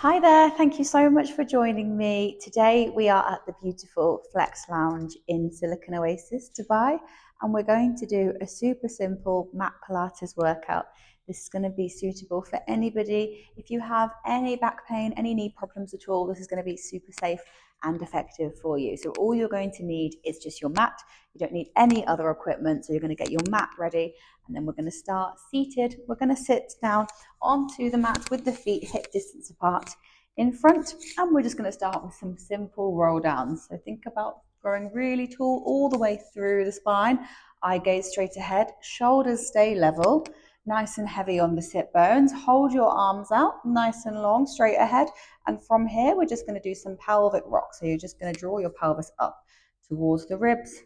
Hi there, thank you so much for joining me. Today we are at the beautiful FlexLounge in Silicon Oasis, Dubai, and we're going to do a super simple Mat Pilates workout. This is going to be suitable for anybody. If you have any back pain, any knee problems at all, this is going to be super safe and effective for you. So all you're going to need is just your mat. You don't need any other equipment. So you're going to get your mat ready, and then we're going to start seated. We're going to sit down onto the mat with the feet hip distance apart in front, and we're just going to start with some simple roll downs. So think about growing really tall all the way through the spine. Eye gaze straight ahead, shoulders stay level, nice and heavy on the sit bones. Hold your arms out nice and long straight ahead, and from here we're just going to do some pelvic rock. So you're just going to draw your pelvis up towards the ribs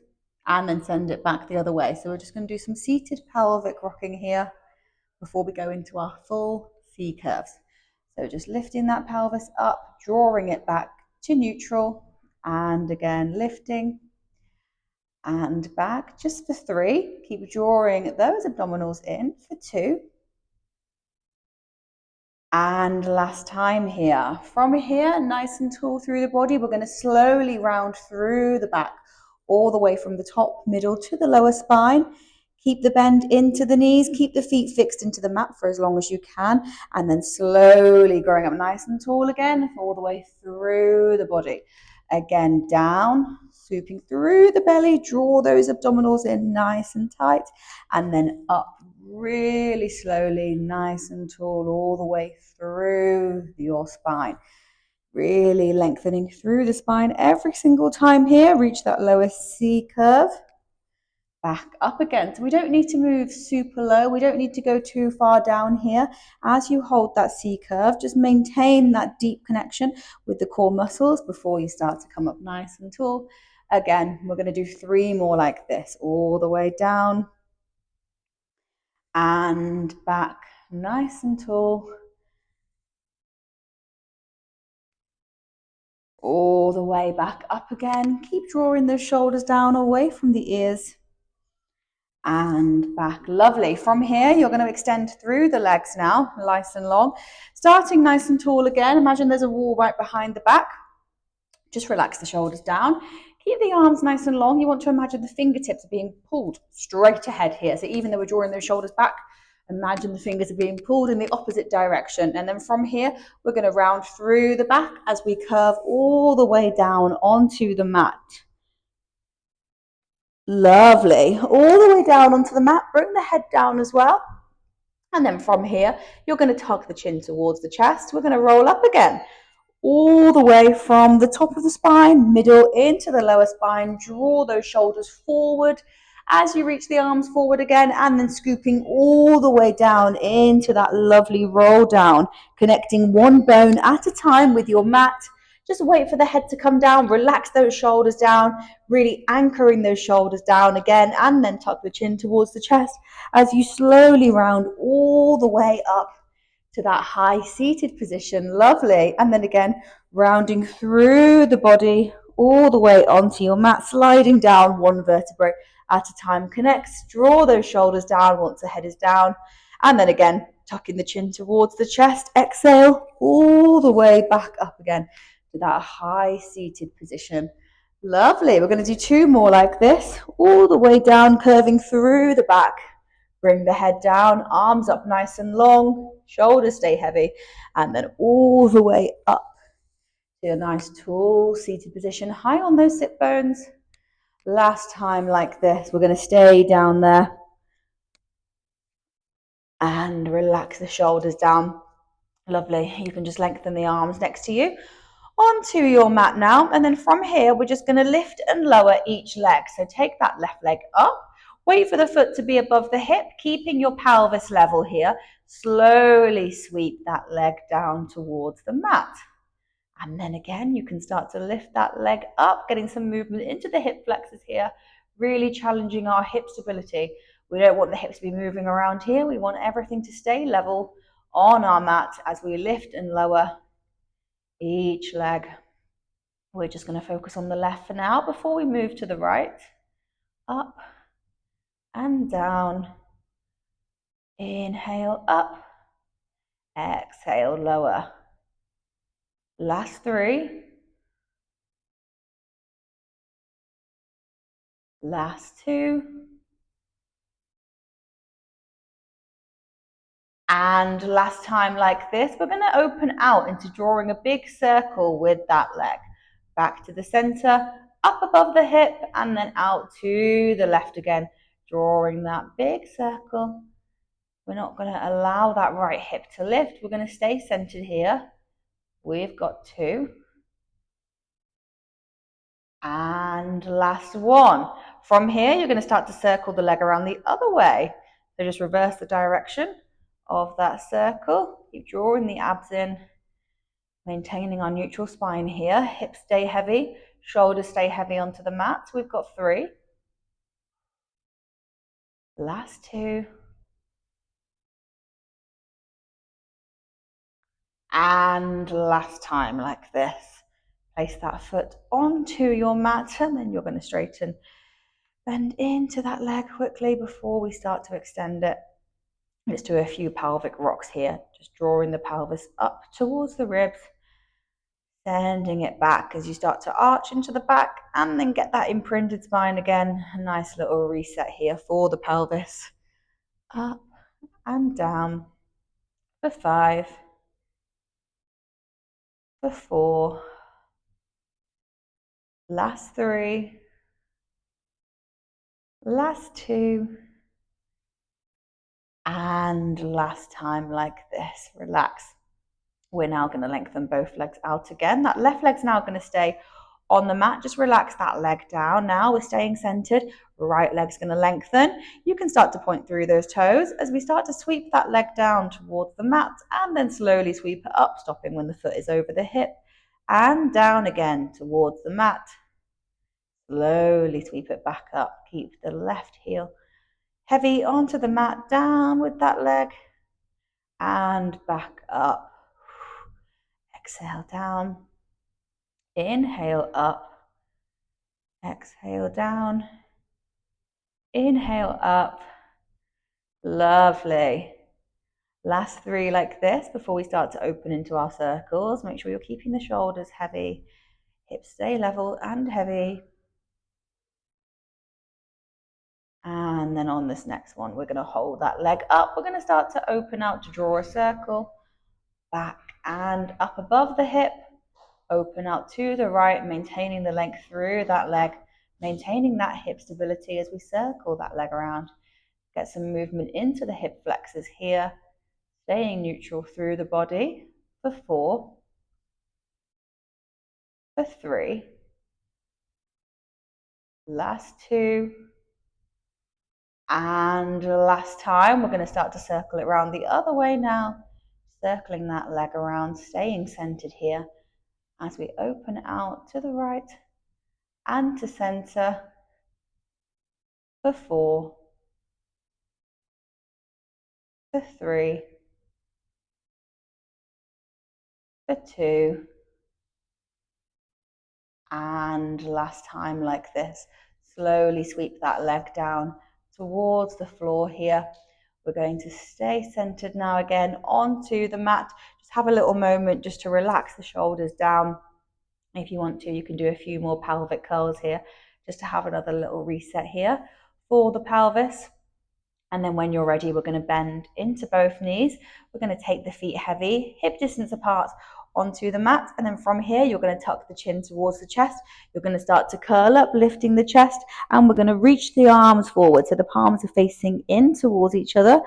and then send it back the other way. So we're just going to do some seated pelvic rocking here before we go into our full C curves. So just lifting that pelvis up, drawing it back to neutral, and again lifting and back just for 3. Keep drawing those abdominals in for 2. And last time here. From here, nice and tall through the body, we're going to slowly round through the back, all the way from the top, middle to the lower spine. Keep the bend into the knees, keep the feet fixed into the mat for as long as you can, and then slowly growing up nice and tall again, all the way through the body. Again, down, swooping through the belly, draw those abdominals in nice and tight, and then up really slowly, nice and tall, all the way through your spine. Really lengthening through the spine every single time here. Reach that lower C curve. Back up again. So we don't need to move super low. We don't need to go too far down here. As you hold that C curve, just maintain that deep connection with the core muscles before you start to come up nice and tall. Again, we're going to do 3 more like this, all the way down and back, nice and tall, all the way back up again. Keep drawing those shoulders down away from the ears and back. Lovely. From here, you're going to extend through the legs now, nice and long, starting nice and tall again. Imagine there's a wall right behind the back. Just relax the shoulders down. Keep the arms nice and long. You want to imagine the fingertips are being pulled straight ahead here. So even though we're drawing those shoulders back, imagine the fingers are being pulled in the opposite direction. And then from here, we're going to round through the back as we curve all the way down onto the mat. Lovely. All the way down onto the mat. Bring the head down as well. And then from here, you're going to tuck the chin towards the chest. We're going to roll up again, all the way from the top of the spine, middle into the lower spine. Draw those shoulders forward as you reach the arms forward again, and then scooping all the way down into that lovely roll down, connecting one bone at a time with your mat. Just wait for the head to come down, relax those shoulders down, really anchoring those shoulders down again, and then tuck the chin towards the chest as you slowly round all the way up to that high seated position. Lovely. And then again, rounding through the body all the way onto your mat, sliding down one vertebrae at a time. Connects, draw those shoulders down once the head is down. And then again, tucking the chin towards the chest. Exhale all the way back up again to that high seated position. Lovely. We're going to do 2 more like this, all the way down, curving through the back. Bring the head down, arms up nice and long, shoulders stay heavy, and then all the way up to a nice tall seated position, high on those sit bones. Last time like this, we're going to stay down there and relax the shoulders down. Lovely. You can just lengthen the arms next to you onto your mat now, and then from here we're just going to lift and lower each leg. So take that left leg up. Wait for the foot to be above the hip, keeping your pelvis level here. Slowly sweep that leg down towards the mat. And then again, you can start to lift that leg up, getting some movement into the hip flexors here, really challenging our hip stability. We don't want the hips to be moving around here. We want everything to stay level on our mat as we lift and lower each leg. We're just going to focus on the left for now before we move to the right. Up and down. Inhale up, exhale lower. Last 3. Last 2. And last time like this, we're going to open out into drawing a big circle with that leg. Back to the center, up above the hip, and then out to the left again, drawing that big circle. We're not going to allow that right hip to lift. We're going to stay centered here. We've got 2. And last 1. From here, you're going to start to circle the leg around the other way. So just reverse the direction of that circle. Keep drawing the abs in, maintaining our neutral spine here. Hips stay heavy, shoulders stay heavy onto the mat. We've got 3. Last 2. And last time like this. Place that foot onto your mat, and then you're going to straighten, bend into that leg quickly before we start to extend it. Let's do a few pelvic rocks here, just drawing the pelvis up towards the ribs, sending it back as you start to arch into the back, and then get that imprinted spine again. A nice little reset here for the pelvis. Up and down for 5, for 4, last 3, last 2, and last time like this. Relax. We're now going to lengthen both legs out again. That left leg's now going to stay on the mat. Just relax that leg down. Now we're staying centered. Right leg's going to lengthen. You can start to point through those toes as we start to sweep that leg down towards the mat, and then slowly sweep it up, stopping when the foot is over the hip, and down again towards the mat. Slowly sweep it back up. Keep the left heel heavy onto the mat, down with that leg, and back up. Exhale down, inhale up, exhale down, inhale up. Lovely. Last 3 like this before we start to open into our circles. Make sure you're keeping the shoulders heavy, hips stay level and heavy. And then on this next one, we're going to hold that leg up. We're going to start to open out to draw a circle, back and up above the hip. Open out to the right, maintaining the length through that leg, maintaining that hip stability as we circle that leg around. Get some movement into the hip flexors here, staying neutral through the body for 4, for 3, last 2, and last time. We're going to start to circle it around the other way now, circling that leg around, staying centered here as we open out to the right and to center for 4, for 3, for 2, and last time like this. Slowly sweep that leg down towards the floor here. We're going to stay centered now again onto the mat. Just have a little moment just to relax the shoulders down. If you want to, you can do a few more pelvic curls here just to have another little reset here for the pelvis. And then when you're ready, we're going to bend into both knees. We're going to take the feet heavy, hip distance apart onto the mat. And then from here, you're going to tuck the chin towards the chest. You're going to start to curl up, lifting the chest. And we're going to reach the arms forward. So the palms are facing in towards each other,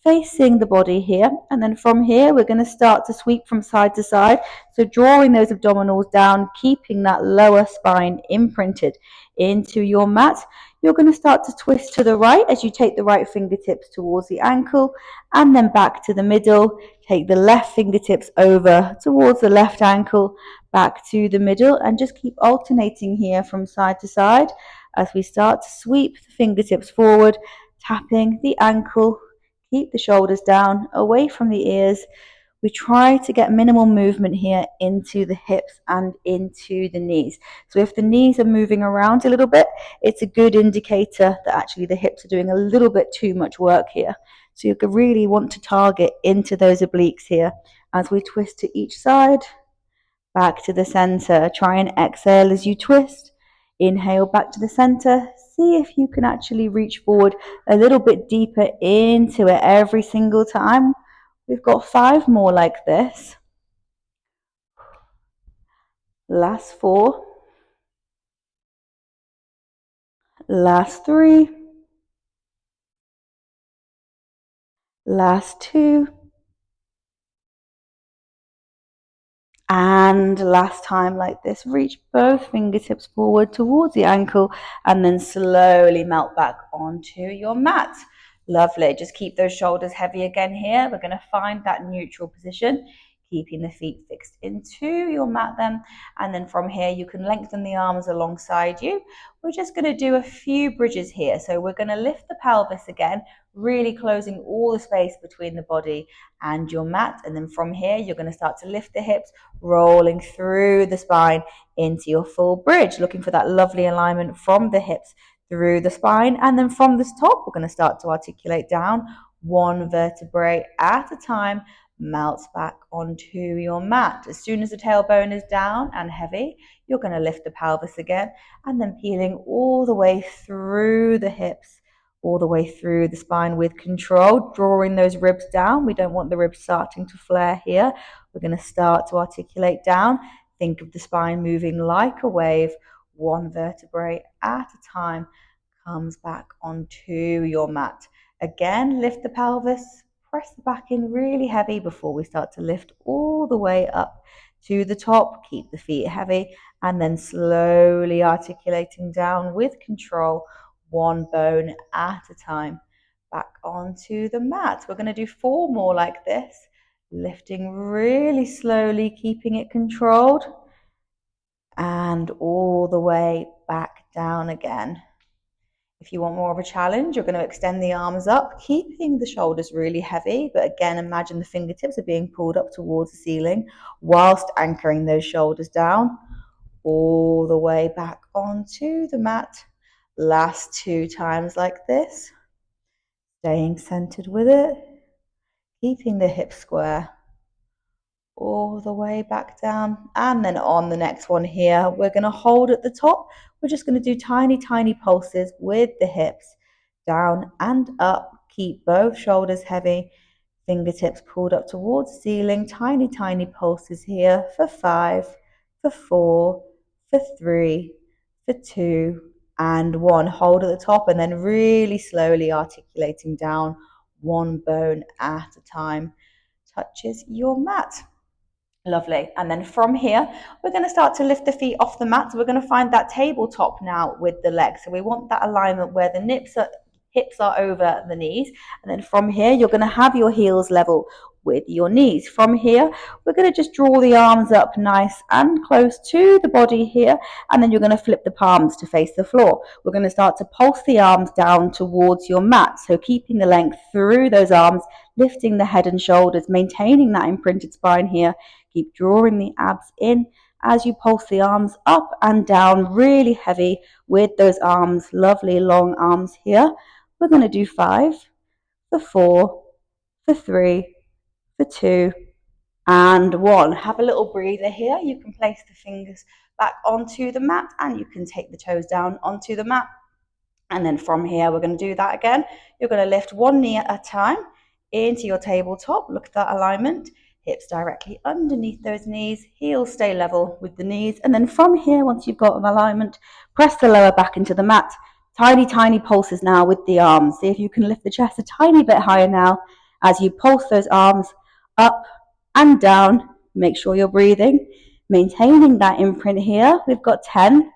facing the body here. And then from here, we're going to start to sweep from side to side. So drawing those abdominals down, keeping that lower spine imprinted into your mat. You're going to start to twist to the right as you take the right fingertips towards the ankle, and then back to the middle. Take the left fingertips over towards the left ankle, back to the middle, and just keep alternating here from side to side as we start to sweep the fingertips forward, tapping the ankle. Keep the shoulders down, away from the ears. We try to get minimal movement here into the hips and into the knees. So if the knees are moving around a little bit, it's a good indicator that actually the hips are doing a little bit too much work here. So you could really want to target into those obliques here as we twist to each side, back to the center. Try and exhale as you twist. Inhale back to the center. See if you can actually reach forward a little bit deeper into it every single time. We've got 5 more like this. Last 4. Last 3. Last 2. And last time like this, reach both fingertips forward towards the ankle and then slowly melt back onto your mat. Lovely. Just keep those shoulders heavy again here. We're going to find that neutral position, keeping the feet fixed into your mat then. And then from here, you can lengthen the arms alongside you. We're just going to do a few bridges here. So we're going to lift the pelvis again, really closing all the space between the body and your mat. And then from here, you're going to start to lift the hips, rolling through the spine into your full bridge, looking for that lovely alignment from the hips through the spine. And then from the top, we're going to start to articulate down, one vertebrae at a time, melts back onto your mat. As soon as the tailbone is down and heavy, you're going to lift the pelvis again, and then peeling all the way through the hips, all the way through the spine with control, drawing those ribs down. We don't want the ribs starting to flare here. We're going to start to articulate down. Think of the spine moving like a wave, one vertebrae at a time, comes back onto your mat. Again, lift the pelvis, press the back in really heavy before we start to lift all the way up to the top. Keep the feet heavy and then slowly articulating down with control, one bone at a time, back onto the mat. We're going to do 4 more like this, lifting really slowly, keeping it controlled, and all the way back down again. If you want more of a challenge, you're going to extend the arms up, keeping the shoulders really heavy. But again, imagine the fingertips are being pulled up towards the ceiling whilst anchoring those shoulders down, all the way back onto the mat. Last 2 times like this, staying centered with it, keeping the hips square, all the way back down. And then on the next one here, we're going to hold at the top. We're just going to do tiny, tiny pulses with the hips, down and up. Keep both shoulders heavy, fingertips pulled up towards the ceiling. Tiny, tiny pulses here for 5, for 4, for 3, for 2, and 1. Hold at the top and then really slowly articulating down, one bone at a time touches your mat. Lovely. And then from here, we're going to start to lift the feet off the mat. So we're going to find that tabletop now with the legs. So we want that alignment where the hips are over the knees. And then from here, you're going to have your heels level with your knees. From here, we're going to just draw the arms up nice and close to the body here. And then you're going to flip the palms to face the floor. We're going to start to pulse the arms down towards your mat. So keeping the length through those arms, lifting the head and shoulders, maintaining that imprinted spine here. Keep drawing the abs in as you pulse the arms up and down, really heavy with those arms, lovely long arms here. We're going to do 5, for 4, for 3, for 2, and 1. Have a little breather here. You can place the fingers back onto the mat and you can take the toes down onto the mat. And then from here, we're going to do that again. You're going to lift one knee at a time into your tabletop. Look at that alignment. Hips directly underneath those knees, heels stay level with the knees. And then from here, once you've got an alignment, press the lower back into the mat. Tiny, tiny pulses now with the arms. See if you can lift the chest a tiny bit higher now as you pulse those arms up and down. Make sure you're breathing, maintaining that imprint here. We've got 10,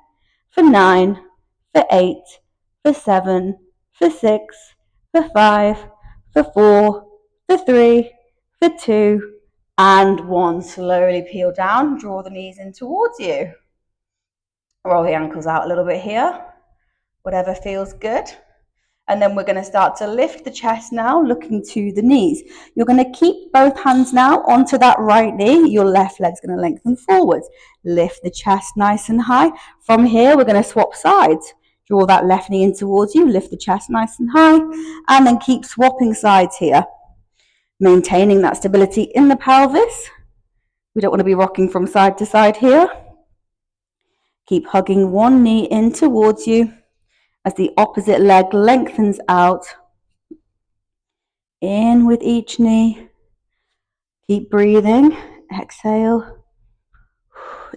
for 9, for 8, for 7, for 6, for 5, for 4, for 3, for 2, and 1. Slowly peel down, draw the knees in towards you. Roll the ankles out a little bit here, whatever feels good. And then we're going to start to lift the chest now, looking to the knees. You're going to keep both hands now onto that right knee. Your left leg's going to lengthen forwards. Lift the chest nice and high. From here, we're going to swap sides. Draw that left knee in towards you, lift the chest nice and high, and then keep swapping sides here. Maintaining that stability in the pelvis, We don't want to be rocking from side to side here. Keep hugging one knee in towards you as the opposite leg lengthens out. In with each knee. Keep breathing. Exhale.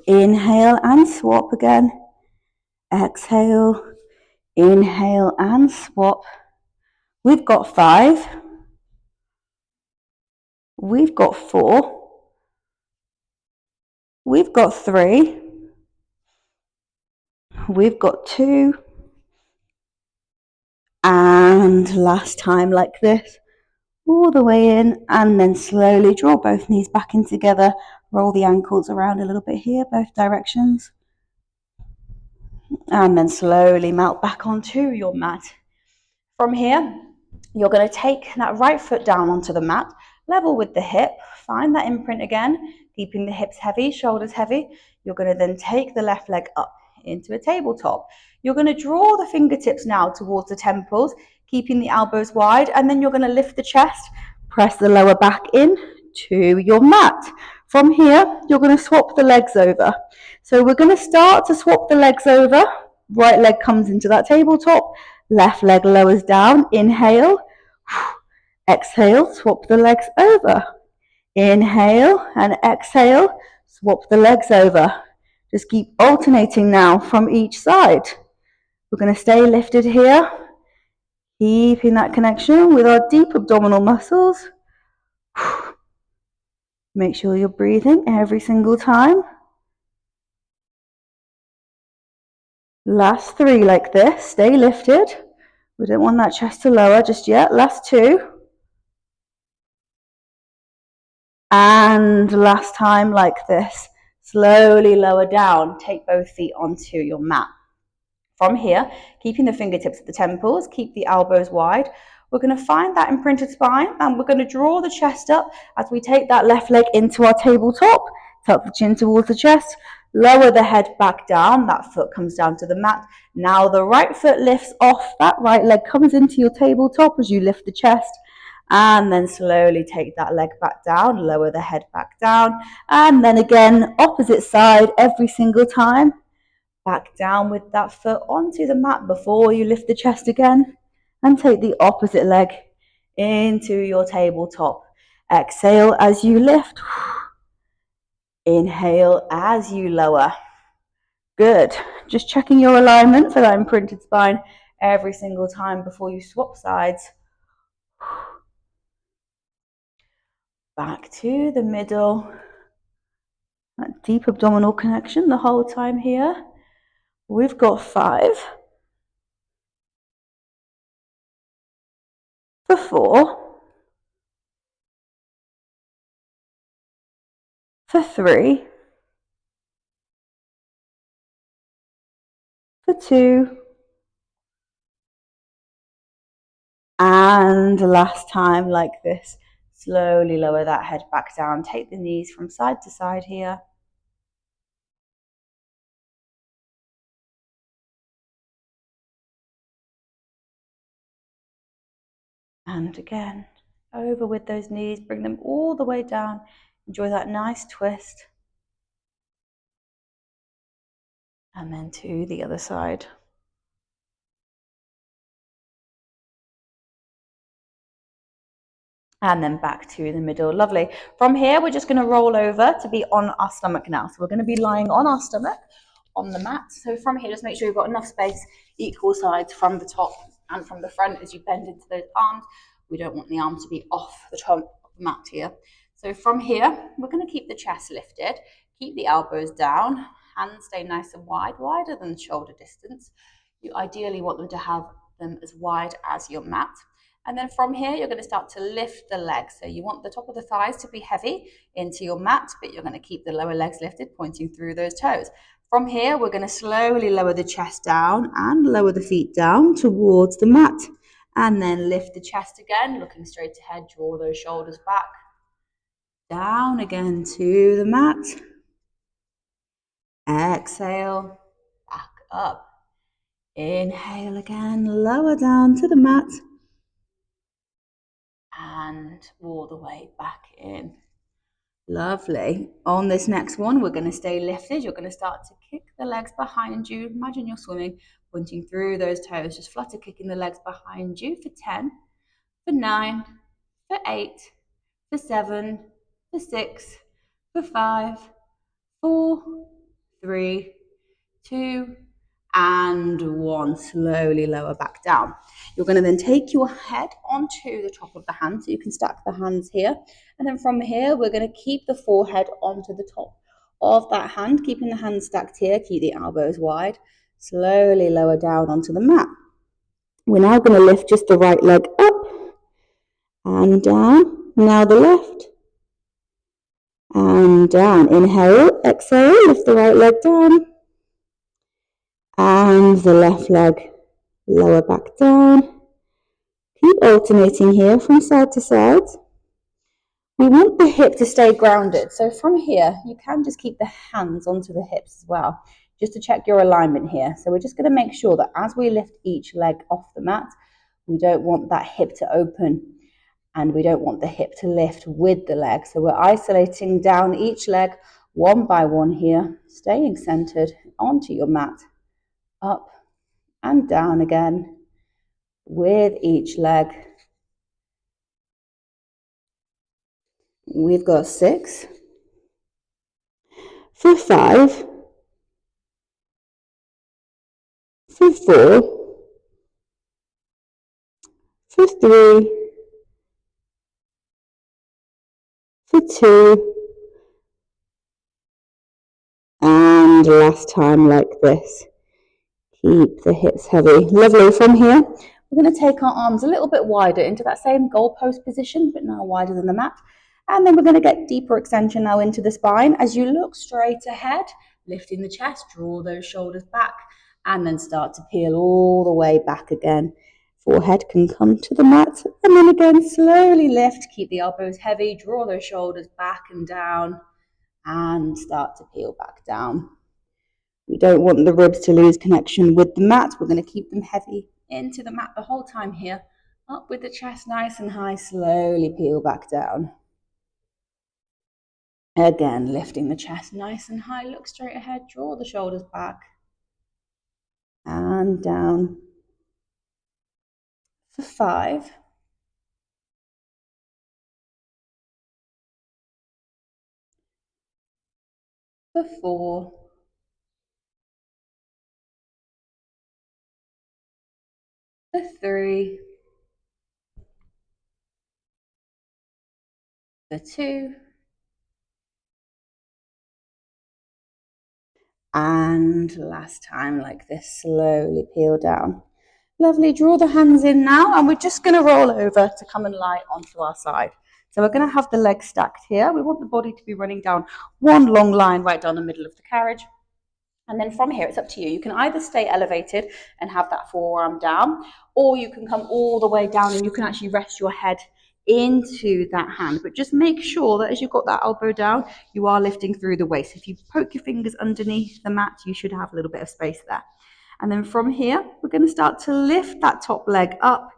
Inhale and swap again. Exhale. Inhale and swap. We've got 5. We've got 4. We've got 3. We've got 2. And last time like this. All the way in, and then slowly draw both knees back in together. Roll the ankles around a little bit here, both directions. And then slowly melt back onto your mat. From here, you're going to take that right foot down onto the mat, level with the hip, find that imprint again, keeping the hips heavy, shoulders heavy. You're going to then take the left leg up into a tabletop. You're going to draw the fingertips now towards the temples, keeping the elbows wide, and then you're going to lift the chest, press the lower back in to your mat. From here, you're going to swap the legs over. So we're going to start to swap the legs over. Right leg comes into that tabletop, left leg lowers down. Inhale, exhale, swap the legs over. Inhale and exhale, swap the legs over. Just keep alternating now from each side. We're going to stay lifted here, keeping that connection with our deep abdominal muscles. Make sure you're breathing every single time. Last 3 like this, stay lifted. We don't want that chest to lower just yet. Last 2. And last time like this. Slowly lower down. Take both feet onto your mat. From here, keeping the fingertips at the temples, keep the elbows wide. We're going to find that imprinted spine, and we're going to draw the chest up as we take that left leg into our tabletop. Tuck the chin towards the chest. Lower the head back down. That foot comes down to the mat. Now the right foot lifts off. That right leg comes into your tabletop as you lift the chest. And then slowly take that leg back down. Lower the head back down. And then again, opposite side every single time. Back down with that foot onto the mat before you lift the chest again. And take the opposite leg into your tabletop. Exhale as you lift. Inhale as you lower. Good. Just checking your alignment for that imprinted spine every single time before you swap sides. Back to the middle. That deep abdominal connection the whole time here. We've got 5. For 4. For 3. For 2. And last time like this. Slowly lower that head back down. Take the knees from side to side here. And again, over with those knees. Bring them all the way down. Enjoy that nice twist. And then to the other side. And then back to the middle. Lovely. From here, we're just going to roll over to be on our stomach now. So we're going to be lying on our stomach on the mat. So from here, just make sure you've got enough space, equal sides from the top and from the front as you bend into those arms. We don't want the arms to be off the top of the mat here. So from here, we're going to keep the chest lifted, keep the elbows down, hands stay nice and wide, wider than shoulder distance. You ideally want them to have them as wide as your mat. And then from here, you're going to start to lift the legs. So you want the top of the thighs to be heavy into your mat, but you're going to keep the lower legs lifted, pointing through those toes. From here, we're going to slowly lower the chest down and lower the feet down towards the mat. And then lift the chest again, looking straight ahead, draw those shoulders back. Down again to the mat. Exhale, back up. Inhale again, lower down to the mat. And all the way back in. Lovely. On this next one, we're going to stay lifted. You're going to start to kick the legs behind you. Imagine you're swimming, pointing through those toes. Just flutter kicking the legs behind you for 10, for 9, for 8, for 7, for 6, for 5, 4, 3, 2, and 1. Slowly lower back down. You're going to then take your head onto the top of the hand, so you can stack the hands here. And then from here, we're going to keep the forehead onto the top of that hand, keeping the hands stacked here. Keep the elbows wide. Slowly lower down onto the mat. We're now going to lift just the right leg up and down. Now the left. And down. Inhale, exhale, lift the right leg down. And the left leg, lower back down. Keep alternating here from side to side. We want the hip to stay grounded. So from here, you can just keep the hands onto the hips as well, just to check your alignment here. So we're just going to make sure that as we lift each leg off the mat, we don't want that hip to open and we don't want the hip to lift with the leg. So we're isolating down each leg one by one here, staying centered onto your mat, up and down again with each leg. We've got 6, for 5, for 4, for 3, for 2, and last time like this. Keep the hips heavy. Lovely. From here, we're going to take our arms a little bit wider into that same goalpost position, but now wider than the mat. And then we're going to get deeper extension now into the spine. As you look straight ahead, lifting the chest, draw those shoulders back, and then start to peel all the way back again. Forehead can come to the mat, and then again, slowly lift. Keep the elbows heavy, draw those shoulders back and down, and start to peel back down. We don't want the ribs to lose connection with the mat. We're going to keep them heavy into the mat the whole time here. Up with the chest nice and high, slowly peel back down. Again, lifting the chest nice and high, look straight ahead, draw the shoulders back and down. For 5, for 4, for 3, for 2, and last time like this, slowly peel down. Lovely, draw the hands in now, and we're just going to roll over to come and lie onto our side. So we're going to have the legs stacked here. We want the body to be running down one long line right down the middle of the carriage. And then from here, it's up to you. You can either stay elevated and have that forearm down, or you can come all the way down and you can actually rest your head into that hand. But just make sure that as you've got that elbow down, you are lifting through the waist. If you poke your fingers underneath the mat, you should have a little bit of space there. And then from here, we're going to start to lift that top leg up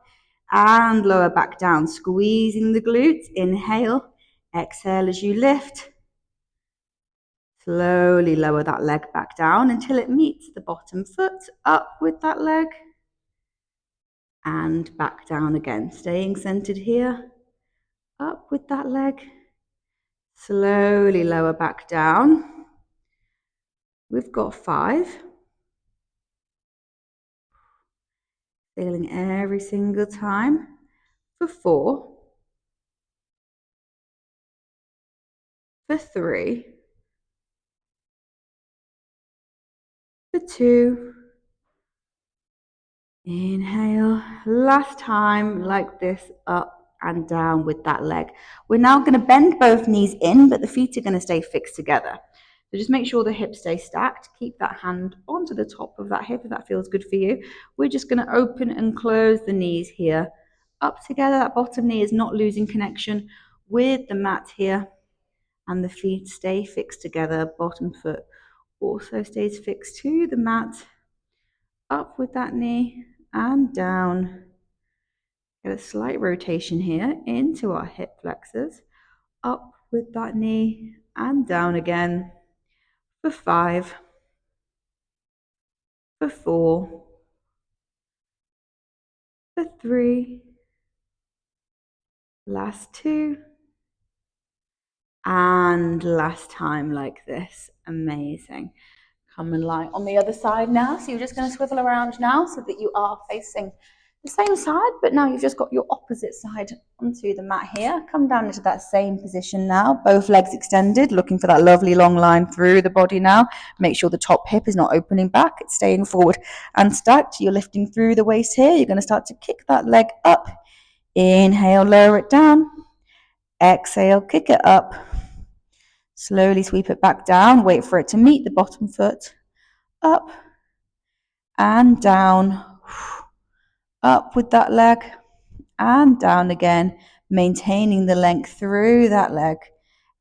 and lower back down, squeezing the glutes. Inhale, exhale as you lift. Slowly lower that leg back down until it meets the bottom foot. Up with that leg and back down again, staying centered here. Up with that leg. Slowly lower back down. We've got 5. Feeling every single time. For 4. For 3. For 2. Inhale. Last time like this, up and down with that leg. We're now going to bend both knees in, but the feet are going to stay fixed together. So just make sure the hips stay stacked. Keep that hand onto the top of that hip if that feels good for you. We're just going to open and close the knees here. Up together, that bottom knee is not losing connection with the mat here. And the feet stay fixed together. Bottom foot also stays fixed to the mat. Up with that knee and down. Get a slight rotation here into our hip flexors. Up with that knee and down again for 5, for 4, for 3, last 2, and last time like this. Amazing. Come and lie on the other side now. So you're just going to swivel around now so that you are facing the same side, but now you've just got your opposite side onto the mat here. Come down into that same position now, both legs extended, looking for that lovely long line through the body now. Make sure the top hip is not opening back, it's staying forward and stacked. You're lifting through the waist here. You're going to start to kick that leg up. Inhale, lower it down. Exhale, kick it up. Slowly sweep it back down. Wait for it to meet the bottom foot. Up and down. Up with that leg and down again, maintaining the length through that leg.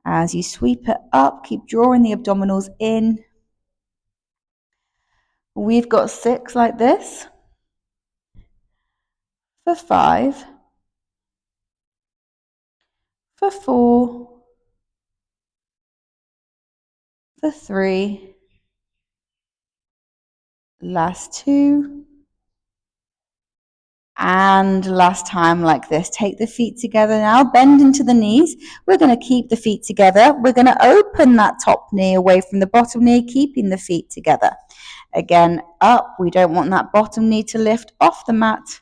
As you sweep it up, keep drawing the abdominals in. We've got 6 like this. For 5. For 4. For 3. Last 2. And last time like this. Take the feet together now, bend into the knees. We're going to keep the feet together. We're going to open that top knee away from the bottom knee, keeping the feet together. Again, up. We don't want that bottom knee to lift off the mat.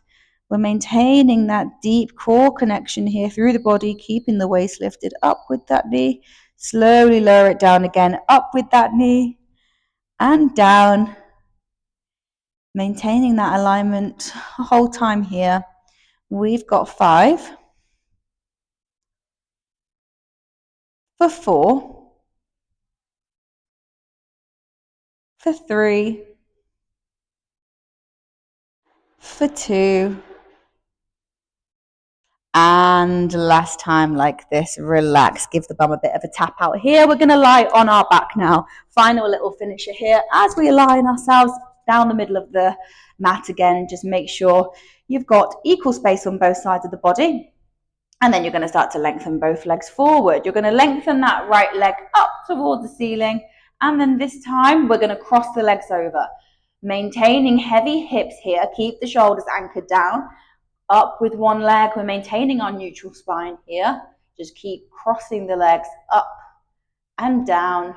We're maintaining that deep core connection here through the body, keeping the waist lifted up with that knee. Slowly lower it down again, up with that knee and down. Maintaining that alignment the whole time here. We've got 5. For 4. For 3. For 2. And last time like this, relax, give the bum a bit of a tap out here. We're going to lie on our back now. Final little finisher here as we align ourselves down the middle of the mat again. Just make sure you've got equal space on both sides of the body. And then you're going to start to lengthen both legs forward. You're going to lengthen that right leg up towards the ceiling. And then this time we're going to cross the legs over. Maintaining heavy hips here. Keep the shoulders anchored down. Up with one leg. We're maintaining our neutral spine here. Just keep crossing the legs up and down.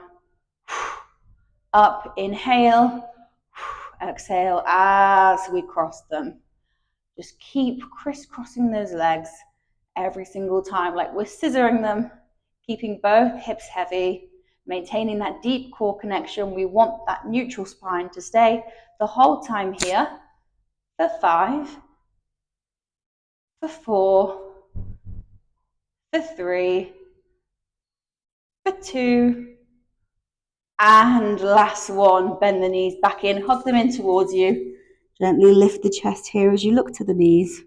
Up, inhale. Exhale as we cross them. Just keep crisscrossing those legs every single time, like we're scissoring them, keeping both hips heavy, maintaining that deep core connection. We want that neutral spine to stay the whole time here. For 5, for 4, for 3, for 2, and last one. Bend the knees back in, hug them in towards you. Gently lift the chest here as you look to the knees.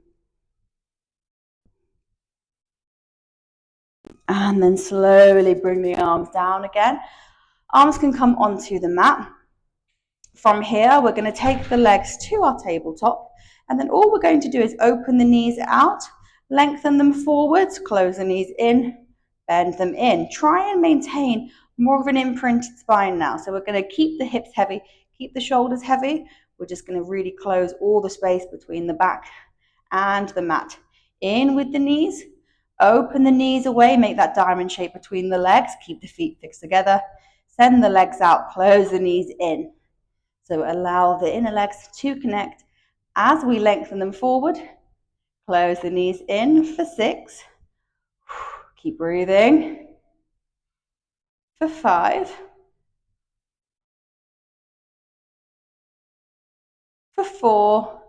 And then slowly bring the arms down again. Arms can come onto the mat. From here, we're going to take the legs to our tabletop. And then all we're going to do is open the knees out, lengthen them forwards, close the knees in, bend them in. Try and maintain more of an imprinted spine now. So we're going to keep the hips heavy, keep the shoulders heavy. We're just going to really close all the space between the back and the mat. In with the knees. Open the knees away, make that diamond shape between the legs, keep the feet fixed together. Send the legs out, close the knees in. So allow the inner legs to connect as we lengthen them forward. Close the knees in for 6. Keep breathing. For 5. For 4.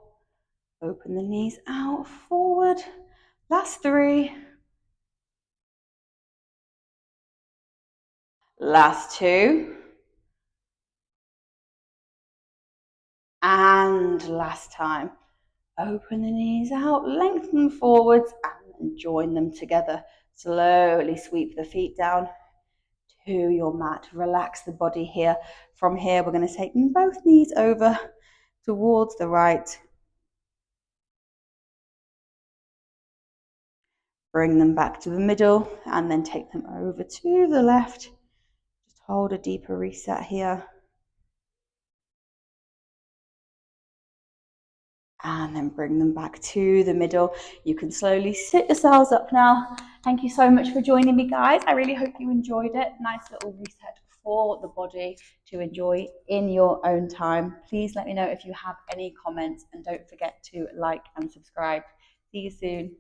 Open the knees out, forward. Last 3. Last 2. And last time. Open the knees out, lengthen forwards, and join them together. Slowly sweep the feet down to your mat. Relax the body here. From here, we're going to take both knees over towards the right. Bring them back to the middle and then take them over to the left. Just hold a deeper reset here. And then bring them back to the middle. You can slowly sit yourselves up now. Thank you so much for joining me, guys. I really hope you enjoyed it. Nice little reset for the body to enjoy in your own time. Please let me know if you have any comments, and don't forget to like and subscribe. See you soon.